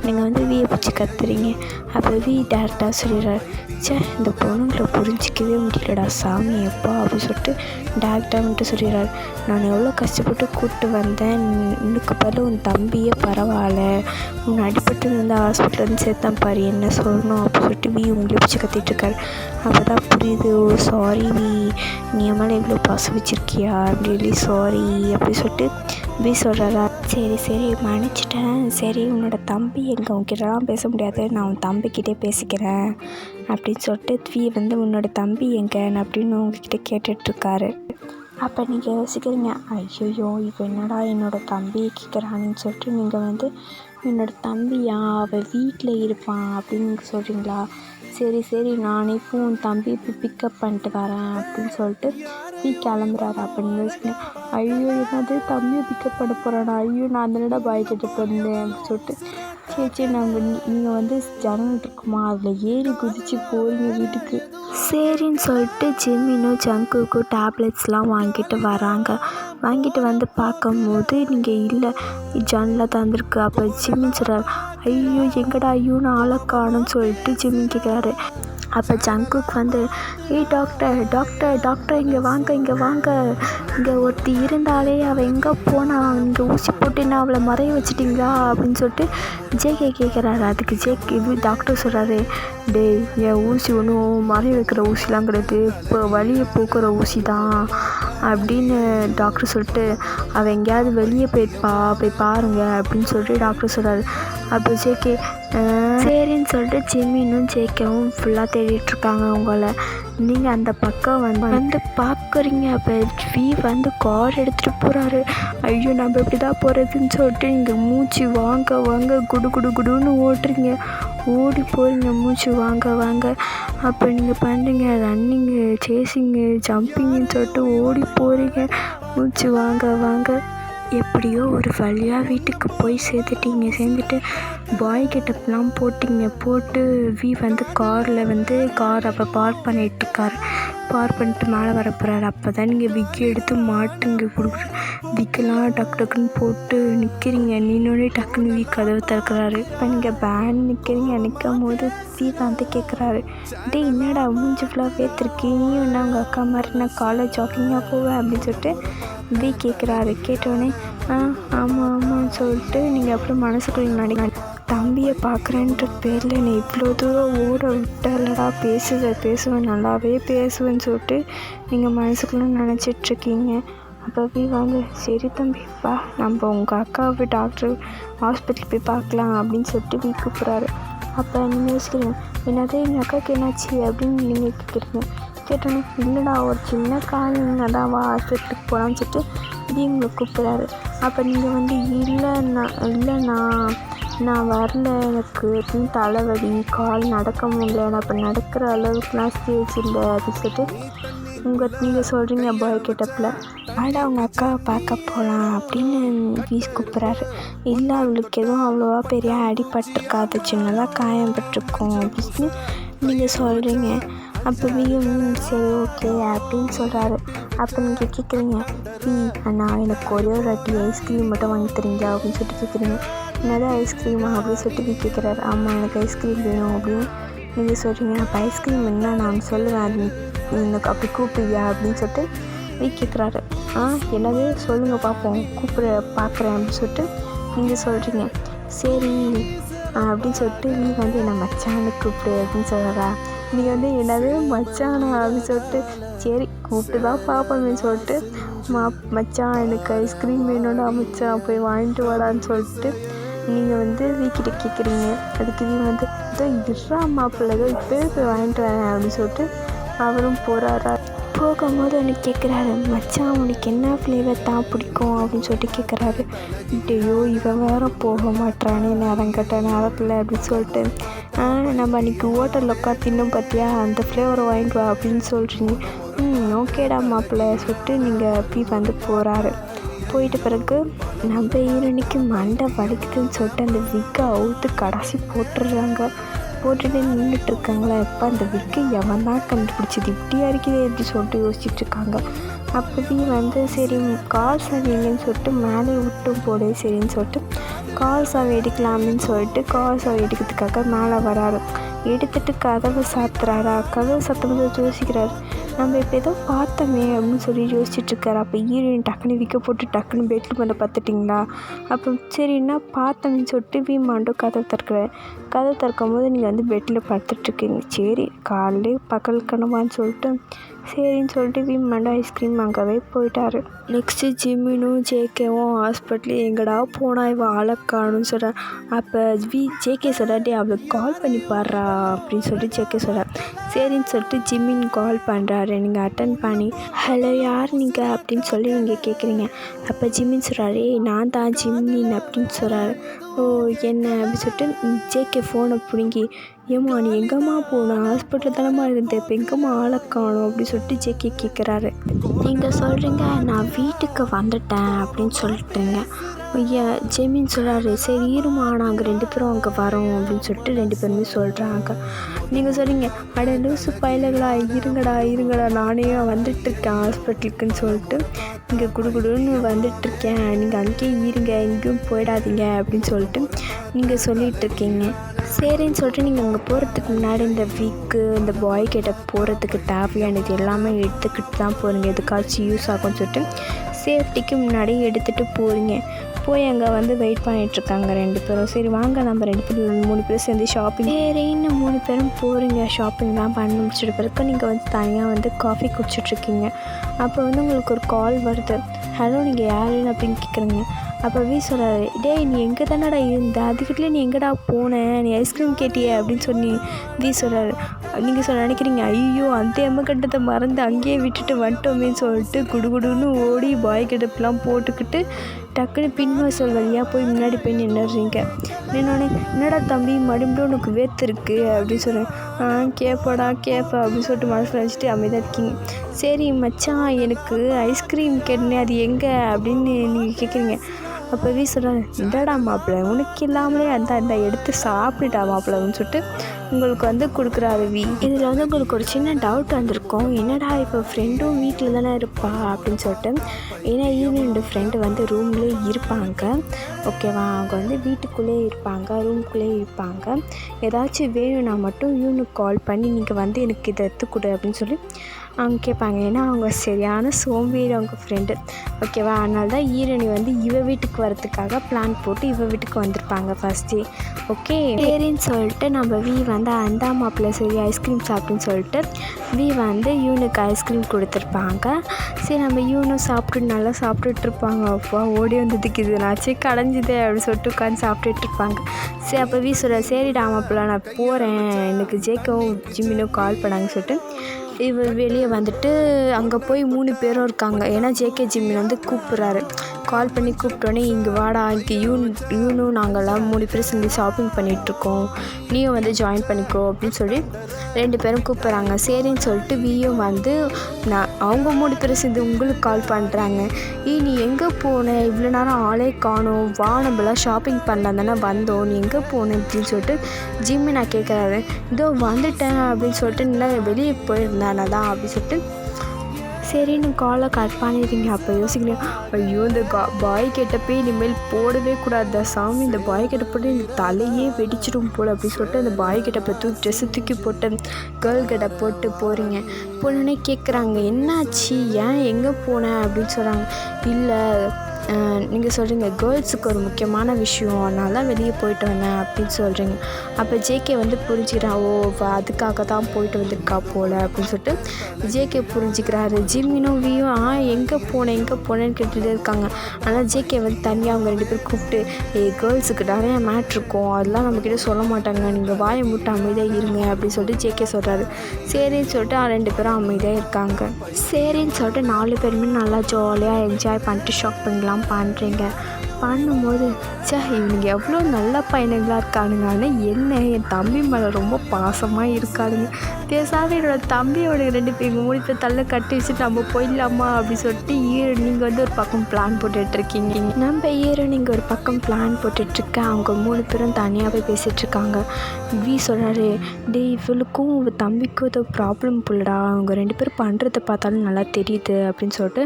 நீங்கள் வந்து வீயை பிடிச்சி கத்துறீங்க. அப்போ டேரெக்டாக சொல்லிடுறாரு, சே இந்த பொண்ணுங்களை புரிஞ்சிக்கவே முடியலடா சாமி எப்பா அப்படின்னு சொல்லிட்டு டேரெக்டாக வந்துட்டு சொல்லிடுறாரு, நான் எவ்வளோ கஷ்டப்பட்டு கூப்பிட்டு வந்தேன், உனக்கு பதில் உன் தம்பியே பரவாயில்ல, உன் அடிப்பட்டு வந்து ஹாஸ்பிட்டலேருந்து சேர்த்தான் பாரு, என்ன சொல்லணும் அப்படின்னு சொல்லிட்டு உங்களை பிடிச்சி கத்திட்டுருக்காரு. அப்போ தான் புரியுது, ஓ சாரி நீ என் மேலே இவ்வளோ பாசம் வச்சுருக்கியா, ரியலி சாரி அப்படி சொல்லிட்டு சொல்கிறாரா. சரி மன்னிச்சிட்டேன், சரி உன்னோட தம்பி எங்கே, உங்ககிட்டலாம் பேச முடியாது, நான் உன் தம்பிக்கிட்டே பேசிக்கிறேன் அப்படின்னு சொல்லிட்டு வந்து உன்னோட தம்பி எங்கன்னு அப்படின்னு உங்ககிட்ட கேட்டுட்ருக்காரு. அப்போ நீங்கள் யோசிக்கிறீங்க, ஐயோ இப்போ என்னடா என்னோடய தம்பியை கேட்குறான்னு சொல்லிட்டு நீங்கள் வந்து என்னோடய தம்பியா அவள் வீட்டில் இருப்பான் அப்படின்னு சொல்கிறீங்களா. சரி நானே இப்போ உன் தம்பி இப்போ பிக்கப் பண்ணிட்டு வரேன் அப்படின்னு சொல்லிட்டு கிளம்புறாரு. அப்போ நீங்கள் யோசிக்கிறேன், ஐயோ என்னது தம்பியை பிக்கப் பண்ண போகிறானா, ஐயோ நான் தானடா பாய் கிட்ட போயிருந்தேன் அப்படின்னு சொல்லிட்டு சரி நீங்கள் வந்து ஜன்னல் இருக்குமா அதில் ஏறி குதித்து போகிறீங்க வீட்டுக்கு. சரின்னு சொல்லிட்டு ஜிம்மினும் ஜங்குக்கும் டேப்லெட்ஸ்லாம் வாங்கிட்டு வராங்க. வாங்கிட்டு வந்து பார்க்கும்போது நீங்கள் இல்லை ஜன்னலில் தந்துருக்கு. அப்போ ஜிம்மின் சொல்கிறார், ஐயோ எங்கடா ஐயோ நான் ஆளை காணும்னு சொல்லிட்டு ஜிம்மின் கேட்குறாரு. அப்போ ஜங்குக்கு வந்து, ஏய் டாக்டர் இங்கே வாங்க இங்கே ஒருத்தி இருந்தாலே அவள் எங்கே போனா, இங்கே ஊசி போட்டு என்ன அவளை மறைய வச்சிட்டிங்களா அப்படின்னு சொல்லிட்டு ஜேகே கேட்குறாரு. அதுக்கு டாக்டர் சொல்கிறாரு, டேய் என் ஊசி ஒன்றும் மறைய வைக்கிற ஊசிலாம் கிடையாது, இப்போ வலியை போக்குற ஊசி தான் அப்படின்னு டாக்டர் சொல்லிட்டு, அவள் எங்கேயாவது வெளியே போய் பாருங்க அப்படின்னு சொல்லிட்டு டாக்டர் சொல்கிறாரு. அப்போ ஜேகே சரின்னு சொல்லிட்டு ஜிம்மினும் ஜேகேவும் ஃபுல்லாக தேடிட்டுருக்காங்க உங்களை. நீங்கள் அந்த பக்கம் வந்து பார்க்குறீங்க. அப்போ வந்து கார் எடுத்துகிட்டு போகிறாரு. ஐயோ நம்ம எப்படி தான் போகிறதுன்னு சொல்லிட்டு நீங்கள் மூச்சு வாங்க குடுன்னு ஓட்டுறீங்க, ஓடி போகிறீங்க மூச்சு வாங்க. அப்போ நீங்கள் பண்ணுறீங்க ரன்னிங்கு, சேஸிங்கு, ஜம்பிங்குன்னு சொல்லிட்டு ஓடி போகிறீங்க மூச்சு வாங்க. எப்படியோ ஒரு வழியாக வீட்டுக்கு போய் சேர்ந்துட்டு பாய் கெட்டப்லாம் போட்டு வந்து கார் அப்போ பார்க் பண்ணிட்டுருக்காரு. பார்க் பண்ணிட்டு மேலே வர போகிறாரு. அப்போ தான் நீங்கள் விக்கி எடுத்து மாட்டுங்க கொடுக்குற விக்கெல்லாம் டக்குன்னு போட்டு நிற்கிறீங்க. நின்னோடனே டக்குன்னு கதவை திறக்கிறாரு. இப்போ நீங்கள் பேன் நிற்கும் போது வந்து கேட்குறாரு, டே என்னடா மூஞ்சி ஃபுல்லாக வேர்த்துருக்கு, நீயும் என்ன உங்கள் அக்கா மாதிரி நான் காலேஜ் ஜாக்கிங்காக போவேன் அப்படின்னு சொல்லிட்டு கேட்குறாரு. கேட்டோடனே ஆமான்னு சொல்லிட்டு நீங்கள் அப்புறம் மனசுக்குள்ள தம்பி தம்பியை பார்க்குறேன்ற பேரில் என்னை இவ்வளோ தூரம் ஓட விட்டலடா, பேசுவேன் நல்லாவே பேசுவேன்னு சொல்லிட்டு நீங்கள் மனசுக்குள்ளே நினச்சிட்ருக்கீங்க. அப்போ வந்து சரி தம்பி வா, நம்ம உங்கள் அக்காவை டாக்டர் ஹாஸ்பிட்டல் போய் பார்க்கலாம் அப்படின்னு சொல்லிட்டு கூப்பிட்றாரு. அப்போ நீங்கள் யோசிக்கிறீங்க, என்னது எங்கள் அக்காவுக்கு என்னாச்சு அப்படின்னு நீங்கள் கேட்டோன்னே இல்லைடா ஒரு சின்ன காரணங்க தான் வா ஹாஸ்பிட்டலுக்கு போகலான்னு சொல்லிட்டு உங்களை கூப்பிட்றாரு. அப்போ நீங்கள் வந்து இல்லைண்ணா நான் வரல, எனக்கு தலைவலி, கால் நடக்க முடியல, நான் இப்போ நடக்கிற அளவுக்குலாம் ஸ்டேஜ் இல்லை அப்படின்னு சொல்லிட்டு நீங்கள் சொல்கிறீங்க பாய் கெட்டப்பில். ஆடா அவங்க அக்காவை பார்க்க போகலாம் அப்படின்னு வீஸ் கூப்பிட்றாரு. இல்லை அவளுக்கு எதுவும் அவ்வளோவா பெரிய அடிபட்டிருக்காது, சின்னதாக காயம்பட்டிருக்கும் அப்படின்னு நீங்கள் சொல்கிறீங்க. அப்போ சரி ஓகே அப்படின்னு சொல்கிறாரு. அப்போ நீங்கள் கேட்குறீங்க, அண்ணா எனக்கு ஒரே ஒரு வாட்டி ஐஸ்கிரீம் மட்டும் வாங்கி தரீங்களா அப்படின்னு சொல்லிட்டு கேட்குறீங்க. என்னது ஐஸ்கிரீமா அப்படின்னு சொல்லிட்டு கேட்குறாரு. ஆமாம் எனக்கு ஐஸ்கிரீம் வேணும் அப்படின்னு நீங்கள் சொல்கிறீங்க. அப்போ ஐஸ்கிரீம் என்ன நான் சொல்லுவேன், அது எனக்கு அப்படி கூப்பிடுவியா அப்படின்னு சொல்லிட்டு கேட்குறாரு. என்னது சொல்லுங்கள் பார்ப்போம், பார்க்குறேன் அப்படின்னு சொல்லிட்டு நீங்கள் சொல்கிறீங்க. சரி அப்படின்னு சொல்லிட்டு வந்து என்னை மச்சான்னு கூப்பிடு அப்படின்னு சொல்கிறா. நீங்கள் வந்து என்னது மச்சானா அப்படின்னு சொல்லிட்டு சரி கூப்பிட்டு தான் பார்ப்போம்னு சொல்லிட்டு மச்சான் எனக்கு ஐஸ்கிரீம் வேணும்டா மச்சான் போய் வாங்கிட்டு வாடான்னு சொல்லிட்டு நீங்கள் வந்து வீக்கிட்ட கேட்குறீங்க. அதுக்கு வந்து இதோ இருறா மாப்பிள்ளை இப்போயே போய் வாங்கிட்டு வரேன் அப்படின்னு சொல்லிட்டு அவரும் போகிறாரா. போகும்போது எனக்கு கேட்குறாரு, மச்சான் உனக்கு என்ன ஃப்ளேவர் தான் பிடிக்கும் அப்படின்னு சொல்லிட்டு கேட்குறாரு. ஐயோ இவன் வேறு போக மாட்டானே நேரங்கட்ட நேரத்தில் அப்படின்னு சொல்லிட்டு நம்ம அன்றைக்கி ஹோட்டலில் உட்காந்து தின்னும் பார்த்தியா அந்த ஃப்ளேவரை வாங்கிட்டு வா அப்படின்னு சொல்கிறீங்க. ஓகேடா மாப்பிள்ளை சொல்லிட்டு நீங்கள் வந்து போகிறாரு. போயிட்ட பிறகு நம்ம ஹீரோனிக்கு மண்டை வலிக்குதுன்னு சொல்லிட்டு அந்த விக்கை அவுத்து கடைசி போட்டுடுறாங்க. போட்டுட்டு நின்றுட்டுருக்காங்களா, எப்போ அந்த விக்கு எவன் தான் கண்டுபிடிச்சது இப்படியா இருக்குது எப்படி சொல்லிட்டு யோசிச்சுட்ருக்காங்க. அப்போவே வந்து சரி கால் சாவி எங்கேன்னு சொல்லிட்டு மேலே விட்டும் போடு சரின்னு சொல்லிட்டு கால் சாவி எடுக்கலாம்னு சொல்லிட்டு கால் சாவி எடுக்கிறதுக்காக மேலே வராரு. எடுத்துகிட்டு கதவை சாத்துறாரா. கதவை சாத்தும்போது யோசிக்கிறாரு, நம்ம இப்போ ஏதோ பார்த்தோமே அப்படின்னு சொல்லி யோசிச்சுட்ருக்காரு. அப்போ ஹீரோயின் டக்குன்னு விற்க போட்டு டக்குன்னு பெட்டில் பண்ண பார்த்துட்டிங்களா. அப்போ சரின்னா பார்த்தோம்னு சொல்லிட்டு வீமாண்டும் கதவை திறக்கிறாரு. கதவை திறக்கும் போது நீங்கள் வந்து பெட்டில் படுத்துட்ருக்கீங்க. சரி காலையிலே பகல் கனவான்னு சொல்லிட்டு சரின்னு சொல்லிட்டு வீமாண்டும் ஐஸ்கிரீம் அங்கவே போயிட்டார். நெக்ஸ்ட்டு ஜிம்மினும் ஜேகேவும் ஹாஸ்பிட்டலு எங்கடா போனால் இவன் ஆளக்கானுன்னு சொல்கிறார். அப்போ ஜேகே சொல்கிறாட்டே அவளுக்கு கால் பண்ணி பாடுறா அப்படின்னு சொல்லிட்டு ஜேகே சொல்கிறார். சரின்னு சொல்லிட்டு ஜிம்மின் கால் பண்ணுறாரு. நீங்கள் அட்டன் பண்ணி ஹலோ யார் நீங்கள் அப்படின்னு சொல்லி நீங்கள் கேட்குறீங்க. அப்போ ஜிம்மின் சொல்கிறாரு, நான் தான் ஜிம்மின் அப்படின்னு சொல்கிறாரு. ஓ என்ன அப்படின்னு சொல்லிட்டு ஜேகே ஃபோனை பிடுங்கி ஏம்மா நீ எங்கம்மா போகணும், ஹாஸ்பிட்டலில் தானம்மா இருந்தேன், இப்போ எங்கம்மா ஆளை காணும் அப்படின்னு சொல்லிட்டு ஜேகே கேட்குறாரு. நீங்கள் சொல்கிறீங்க நான் வீட்டுக்கு வந்துட்டேன் அப்படின்னு சொல்லிட்டுங்க. ஜெமின் சொல்கிறாரு, சரி இருமா நாங்கள் 2 பேரும் அங்கே வரோம் அப்படின்னு சொல்லிட்டு 2 பேருமே சொல்கிறாங்க. நீங்கள் சொல்கிறீங்க, அட லூசு பயலுகளா இருங்கடா நானே வந்துட்டுருக்கேன் ஹாஸ்பிட்டலுக்குன்னு சொல்லிட்டு இங்கே குடுகுடுன்னு வந்துட்டுருக்கேன், நீங்கள் அங்கேயே இருங்க எங்கேயும் போயிடாதீங்க அப்படின்னு சொல்லிட்டு நீங்கள் சொல்லிகிட்ருக்கீங்க. சரின்னு சொல்லிட்டு நீங்கள் அங்கே போகிறதுக்கு முன்னாடி இந்த வீக்கு இந்த பாய் கிட்ட போகிறதுக்கு தேவையானது எல்லாமே எடுத்துக்கிட்டு தான் போகிறீங்க, எதுக்காச்சும் யூஸ் ஆகும்னு சொல்லிட்டு சேஃப்டிக்கு முன்னாடி எடுத்துகிட்டு போகிறீங்க. போய் அங்கே வந்து வெயிட் பண்ணிகிட்ருக்காங்க 2 பேரும். சரி வாங்க நம்ம 3 பேரும் சேர்ந்து ஷாப்பிங் சரின்னு 3 பேரும் போகிறீங்க. ஷாப்பிங்லாம் பண்ணி முடிச்சிட்ட பிறகு நீங்கள் வந்து தனியாக வந்து காஃபி குடிச்சிட்ருக்கீங்க. அப்போ வந்து உங்களுக்கு ஒரு கால் வருது. ஹலோ நீங்கள் யாருன்னு அப்படின்னு கேட்குறீங்க. அப்போ சொல்கிறாரு, டேய் நீ எங்கே தானடா இருந்த, அதுக்கிட்டே நீ எங்கடா போனேன், நீ ஐஸ்கிரீம் கேட்டியே அப்படின்னு சொல்லி சொல்கிறாரு. நீங்கள் நினைக்கிறீங்க, ஐயோ அந்த எம்மக்கட்டத்தை மறந்து அங்கேயே விட்டுட்டு வந்துட்டோமேன்னு சொல்லிட்டு குடுகுடுன்னு ஓடி பாய் கிட்டப்பெலாம் போட்டுக்கிட்டு டக்குன்னு பின்வாசல் வழியாக போய் முன்னாடி போய் நின்றுறீங்க. நின்னோடனே என்னடா தம்பி மறுபடியும் உனக்கு வேர்த்துருக்கு அப்படின்னு சொல்கிறேன். கேட்பா அப்படின்னு சொல்லிட்டு மனசில் வச்சுட்டு அமைதியாக இருக்கீங்க. சரி மச்சான் எனக்கு ஐஸ்கிரீம் கேட்டேனே அது எங்கே அப்படின்னு நீங்கள் கேட்குறீங்க. அப்போ சொல்கிறாரு, இந்தடா மாப்பிள்ளை உனக்கு இல்லாமலே அந்த எடுத்து சாப்பிட்டுட்டா மாப்பிள்ளைன்னு சொல்லிட்டு உங்களுக்கு வந்து கொடுக்குறாரு வி. இதில் வந்து உங்களுக்கு ஒரு சின்ன டவுட் வந்திருக்கும், என்னடா இப்போ ஃப்ரெண்டும் வீட்டில் தானே இருப்பா அப்படின்னு சொல்லிட்டு. ஏன்னா ஈவன் ஃப்ரெண்டு வந்து ரூம்லேயே இருப்பாங்க, ஓகேவா. அவங்க வந்து வீட்டுக்குள்ளே இருப்பாங்க, ரூம்குள்ளே இருப்பாங்க. ஏதாச்சும் வேணும்னா மட்டும் இவனுக்கு கால் பண்ணி நீங்கள் வந்து எனக்கு இதை எடுத்துக்கொடு அப்படின்னு சொல்லி அவங்க கேட்பாங்க. ஏன்னா அவங்க சரியான சோம்பேறி அவங்க ஃப்ரெண்டு, ஓகேவா. அதனால தான் ஈரணி வந்து இவ வீட்டுக்கு வரத்துக்காக பிளான் போட்டு இவ வீட்டுக்கு வந்திருப்பாங்க ஃபஸ்ட்டே, ஓகே. சரின்னு சொல்லிட்டு நம்ம வி வந்து அந்த மாப்பிள்ளை சரி ஐஸ்கிரீம் சாப்பிட்டுன்னு சொல்லிட்டு வி வந்து இவனுக்கு ஐஸ்கிரீம் கொடுத்துருப்பாங்க. சரி நம்ம இவனும் சாப்பிட்டு நல்லா சாப்பிட்டுட்ருப்பாங்க. அப்பா ஓடி வந்ததுக்கு இது நாச்சே கடைஞ்சிதே அப்படின்னு சொல்லிட்டு உட்காந்து சாப்பிட்டுட்ருப்பாங்க. சரி அப்போ வி சொல்ல, சரிடா மாப்பிள்ளை நான் போகிறேன், எனக்கு ஜேக்கவும் ஜிம்மினும் கால் பண்ணாங்கன்னு சொல்லிட்டு இவர் வெளியே வந்துட்டு அங்கே போய் 3 பேரும் இருக்காங்க. ஏன்னா ஜேகே ஜிம்மின் வந்து கூப்பிட்றாரு, கால் பண்ணி கூப்பிட்டோன்னே இங்கே வாடா, இங்கே இவனும் நாங்கள்லாம் 3 பேரும் சேர்ந்து ஷாப்பிங் பண்ணிகிட்ருக்கோம், நீயும் வந்து ஜாயின் பண்ணிக்கோ அப்படின்னு சொல்லி 2 பேரும் கூப்பிட்றாங்க. சரின்னு சொல்லிட்டு வியும் வந்து அவங்க 3 பேரும் சேர்ந்து உங்களுக்கு கால் பண்ணுறாங்க. நீ எங்கே போன, இவ்வளோ நேரம் ஆளே காணோம், வா நம்மளாம் ஷாப்பிங் பண்ணலாம் தானே வந்தோம், நீ எங்கே போனேன் அப்படின்னு சொல்லிட்டு ஜிம்மி நான் கேட்குறாரு. இதோ வந்துட்டேன் அப்படின்னு சொல்லிட்டு நல்லா வெளியே போயிருந்தேன் தான் அப்படின்னு சொல்லிட்டு சரின்னு காலை கட் பண்ணிடுறீங்க. அப்போ யோசிக்கிறேன், ஐயோ இந்த பாய் கெட்டப்பே இனிமேல் போடவே கூடாது சாமி, இந்த பாய் கெட்ட போட்டு இந்த தலையே வெடிச்சிடும் போல் அப்படின்னு சொல்லிட்டு அந்த பாய் கெட்டப்பை ட்ரெஸ்ஸு தூக்கி போட்டு கேர்ள் கெட்ட போட்டு போகிறீங்க. போனோடனே கேட்குறாங்க, என்னாச்சு, ஏன் எங்கே போனேன் அப்படின்னு சொல்கிறாங்க. இல்லை நீங்கள் சொல்கிறீங்க கேர்ள்ஸுக்கு ஒரு முக்கியமான விஷயம், அதனால தான் வெளியே போயிட்டு வந்தேன் அப்படின்னு சொல்கிறீங்க. அப்போ ஜேகே வந்து புரிஞ்சுக்கிறான், ஓ அதுக்காக தான் போயிட்டு வந்திருக்கா போல் அப்படின்னு சொல்லிட்டு ஜேகே புரிஞ்சுக்கிறாரு. ஜிம்மினும் வியும் எங்கே போனேன்னு கேட்டுகிட்டே இருக்காங்க. ஆனால் ஜேகே வந்து தனியாக அவங்க 2 பேரும் கூப்பிட்டு, கேர்ள்ஸுக்கு நிறைய மேட்ரு இருக்கும், அதெல்லாம் நம்மக்கிட்ட சொல்ல மாட்டாங்க, நீங்கள் வாயை மூட்டை அமைதியாக இருங்க அப்படின்னு சொல்லிட்டு ஜேகே சொல்கிறாரு. சரின்னு சொல்லிட்டு 2 பேரும் அமைதியாக இருக்காங்க. சரின்னு சொல்லிட்டு 4 பேருமே நல்லா ஜாலியாக என்ஜாய் பண்ணிட்டு ஷாப்பிங்லாம் பண்ணுறீங்க. பண்ணும்போது இவனுங்க எவ்வளோ நல்ல பையனுங்களாக இருக்கானுங்க, ஆனால் என்ன என் தம்பி மேலே ரொம்ப பாசமாக இருக்கானுங்க, பேசாத என்னோடய தம்பியோட 2 பேர் 3 பேர் தள்ள கட்டி வச்சுட்டு நம்ம போயிடலாமா அப்படின்னு சொல்லிட்டு நீங்கள் வந்து ஒரு பக்கம் பிளான் போட்டுட்ருக்கீங்க, நம்ம நீங்கள் ஒரு பக்கம் பிளான் போட்டுட்ருக்க. அவங்க 3 பேரும் தனியாகவே பேசிகிட்ருக்காங்க. வி சொல்கிறாரு, இவளுக்கும் உங்கள் தம்பிக்கும் ஏதோ ப்ராப்ளம் போலடா, அவங்க 2 பேரும் பண்ணுறதை பார்த்தாலும் நல்லா தெரியுது அப்படின்னு சொல்லிட்டு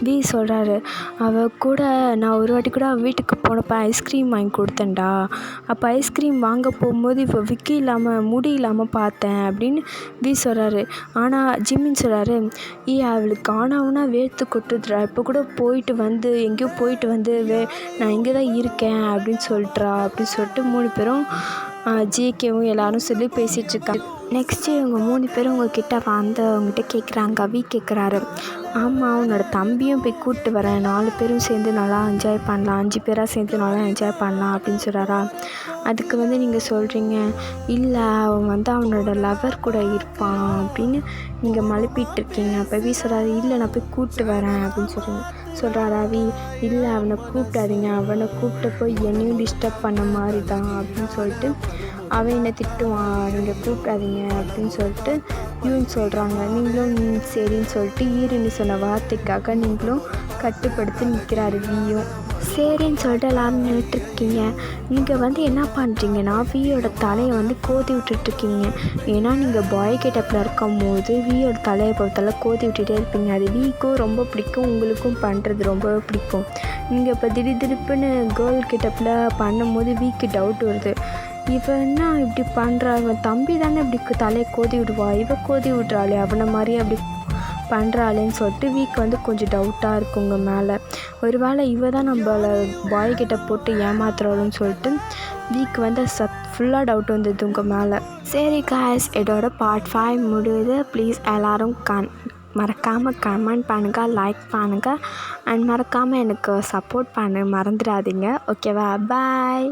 வி சொல்கிறாரு. அவள் கூட நான் ஒரு வாட்டி கூட வீட்டுக்கு போனப்போ ஐஸ்கிரீம் வாங்கி கொடுத்தேன்டா, அப்போ ஐஸ்கிரீம் வாங்க போகும்போது இப்போ விக்கி இல்லாமல் முடி இல்லாமல் பார்த்தேன் அப்படின்னு வி சொல்கிறாரு. ஆனால் ஜிம்மின்னு சொல்கிறாரு, அவளுக்கு ஆனாவுன்னா வேர்த்து கொட்டுதுடா, இப்போ கூட போயிட்டு வந்து எங்கேயோ போயிட்டு வந்து நான் இங்கே தான் இருக்கேன் அப்படின்னு சொல்லிட்றா அப்படின்னு சொல்லிட்டு 3 பேரும் ஜிகேவும் எல்லோரும் சொல்லி பேசிகிட்ருக்காங்க. நெக்ஸ்ட்டு இவங்க 3 பேரும் உங்ககிட்ட வந்து அவங்ககிட்ட கேட்குறாங்க. வி கேட்குறாரு, ஆமாம் உன்னோட தம்பியும் போய் கூப்பிட்டு வரேன், 4 பேரும் சேர்ந்து நல்லா என்ஜாய் பண்ணலாம், 5 பேராக சேர்ந்து நல்லா என்ஜாய் பண்ணலாம் அப்படின்னு சொல்கிறாரா. அதுக்கு வந்து நீங்கள் சொல்கிறீங்க, இல்லை அவன் வந்து அவனோட லவர் கூட இருப்பான் அப்படின்னு நீங்கள் மழுப்பிட்டுருக்கீங்க. அப்போ வி சொல்கிறாரு, இல்லை நான் போய் கூப்பிட்டு வரேன் அப்படின்னு சொல்கிறாரா. வி, இல்லை அவனை கூப்பிடாதீங்க, அவனை கூப்பிட்டு போய் என்னையும் டிஸ்டர்ப் பண்ண மாதிரி தான் அப்படின்னு சொல்லிட்டு அவன் என்னை திட்டுவான், நீங்கள் கூப்பிடாதீங்க அப்படின்னு சொல்லிட்டு இவன் சொல்கிறாங்க. நீங்களும் சரின்னு சொல்லிட்டு ஈரணி சொன்ன வார்த்தைக்காக நீங்களும் கட்டுப்படுத்தி நிற்கிறாரு வியும். சரின்னு சொல்லிட்டு எல்லோரும் நின்றுட்டுருக்கீங்க. நீங்கள் வந்து என்ன பண்ணுறீங்கன்னா வியோட தலையை வந்து கோதி விட்டுட்ருக்கீங்க. ஏன்னா நீங்கள் பாய் கெட்டப்பில் இருக்கும் போது வியோட தலையை பொறுத்தல கோதி விட்டுகிட்டே இருப்பீங்க. அது விக்கும் ரொம்ப பிடிக்கும், உங்களுக்கும் பண்ணுறது ரொம்ப பிடிக்கும். நீங்கள் இப்போ திடீர்னு கேர்ள் கெட்டப்பில் பண்ணும்போது விக்கு டவுட் வருது, இவன் என்ன இப்படி பண்ணுறா, இவன் தம்பி தானே இப்படி தலையை கோதி விடுவா, இவன் கோதி விட்றாளே அவனை மாதிரி அப்படி பண்ணுறாளேன்னு சொல்லிட்டு வீக்கு வந்து கொஞ்சம் டவுட்டாக இருக்கும் உங்கள் மேலே. ஒரு வேளை இவ தான் நம்மளை பாய்கிட்ட போட்டு ஏமாத்துறாளுன்னு சொல்லிட்டு வீக்கு வந்து ஃபுல்லாக டவுட் வந்தது உங்கள் மேலே. சரி காய்ஸ், இதோட பார்ட் 5 முடியுது. ப்ளீஸ் எல்லோரும் மறக்காமல் கமெண்ட் பண்ணுங்கள், லைக் பண்ணுங்கள் அண்ட் மறக்காமல் எனக்கு சப்போர்ட் பண்ண மறந்துடாதீங்க, ஓகேவா? பாய்.